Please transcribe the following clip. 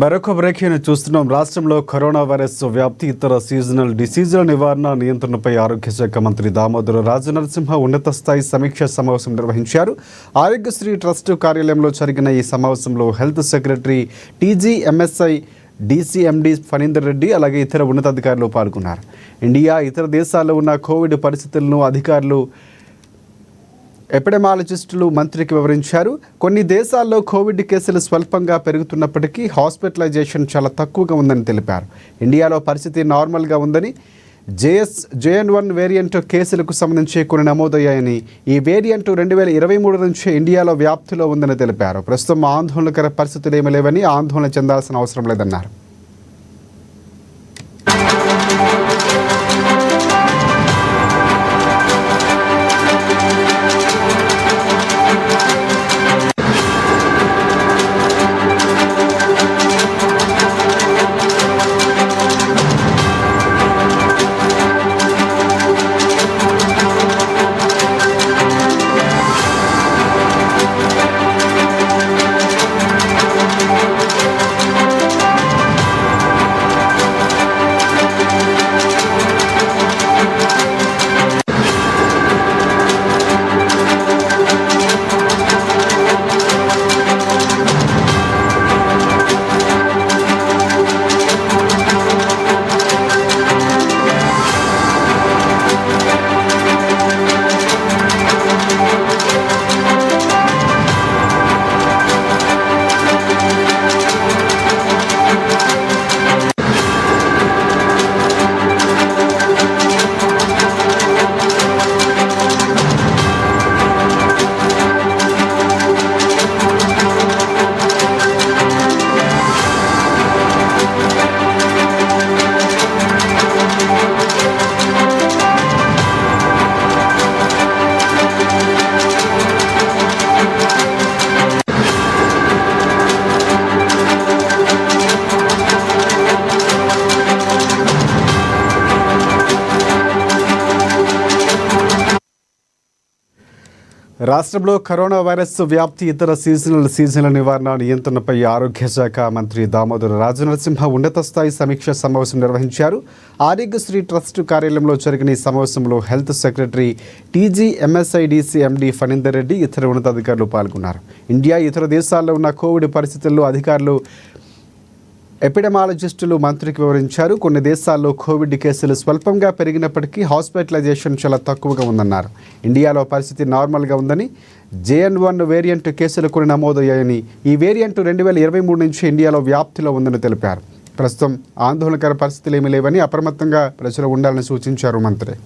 మరొక బ్రేకింగ్ చూస్తున్నాం. రాష్ట్రంలో కరోనా వైరస్ వ్యాప్తి, ఇతర సీజనల్ డిసీజుల నివారణ, నియంత్రణపై ఆరోగ్య శాఖ మంత్రి దామోదర రాజనరసింహ ఉన్నత స్థాయి సమీక్ష సమావేశం నిర్వహించారు. ఆరోగ్యశ్రీ ట్రస్ట్ కార్యాలయంలో జరిగిన ఈ సమావేశంలో హెల్త్ సెక్రటరీ టీజీఎంఎస్ఐ డీసీఎండీ ఫణీందర్ రెడ్డి అలాగే ఇతర ఉన్నతాధికారులు పాల్గొన్నారు. ఇండియా, ఇతర దేశాల్లో ఉన్న కోవిడ్ పరిస్థితులను అధికారులు, ఎపిడెమాలజిస్టులు మంత్రికి వివరించారు. కొన్ని దేశాల్లో కోవిడ్ కేసులు స్వల్పంగా పెరుగుతున్నప్పటికీ హాస్పిటలైజేషన్ చాలా తక్కువగా ఉందని తెలిపారు. ఇండియాలో పరిస్థితి నార్మల్గా ఉందని, JN1 వేరియంట్ కేసులకు సంబంధించి కొన్ని నమోదయ్యాయని, ఈ వేరియంట్ 2023 నుంచి ఇండియాలో వ్యాప్తిలో ఉందని తెలిపారు. ప్రస్తుతం ఆందోళనకర పరిస్థితులు ఏమీ లేవని, ఆందోళన చెందాల్సిన అవసరం లేదన్నారు. రాష్ట్రంలో కరోనా వైరస్ వ్యాప్తి, ఇతర సీజనల్ నివారణ, నియంత్రణపై ఆరోగ్య శాఖ మంత్రి దామోదర రాజనరసింహ ఉన్నత స్థాయి సమీక్ష సమావేశం నిర్వహించారు. ఆరోగ్యశ్రీ ట్రస్ట్ కార్యాలయంలో జరిగిన ఈ సమావేశంలో హెల్త్ సెక్రటరీ టీజీఎంఎస్ఐ డీసీఎండీ ఫణీందర్ రెడ్డి, ఇతర ఉన్నతాధికారులు పాల్గొన్నారు. ఇండియా, ఇతర దేశాల్లో ఉన్న కోవిడ్ పరిస్థితుల్లో అధికారులు, ఎపిడెమాలజిస్టులు మంత్రికి వివరించారు. కొన్ని దేశాల్లో కోవిడ్ కేసులు స్వల్పంగా పెరిగినప్పటికీ హాస్పిటలైజేషన్ చాలా తక్కువగా ఉందన్నారు. ఇండియాలో పరిస్థితి నార్మల్గా ఉందని, JN1 వేరియంట్ కేసులు కొన్ని నమోదయ్యాయని, ఈ వేరియంట్ 2023 నుంచి ఇండియాలో వ్యాప్తిలో ఉందని తెలిపారు. ప్రస్తుతం ఆందోళనకర పరిస్థితులు ఏమీ లేవని, అప్రమత్తంగా ప్రజలు ఉండాలని సూచించారు మంత్రి.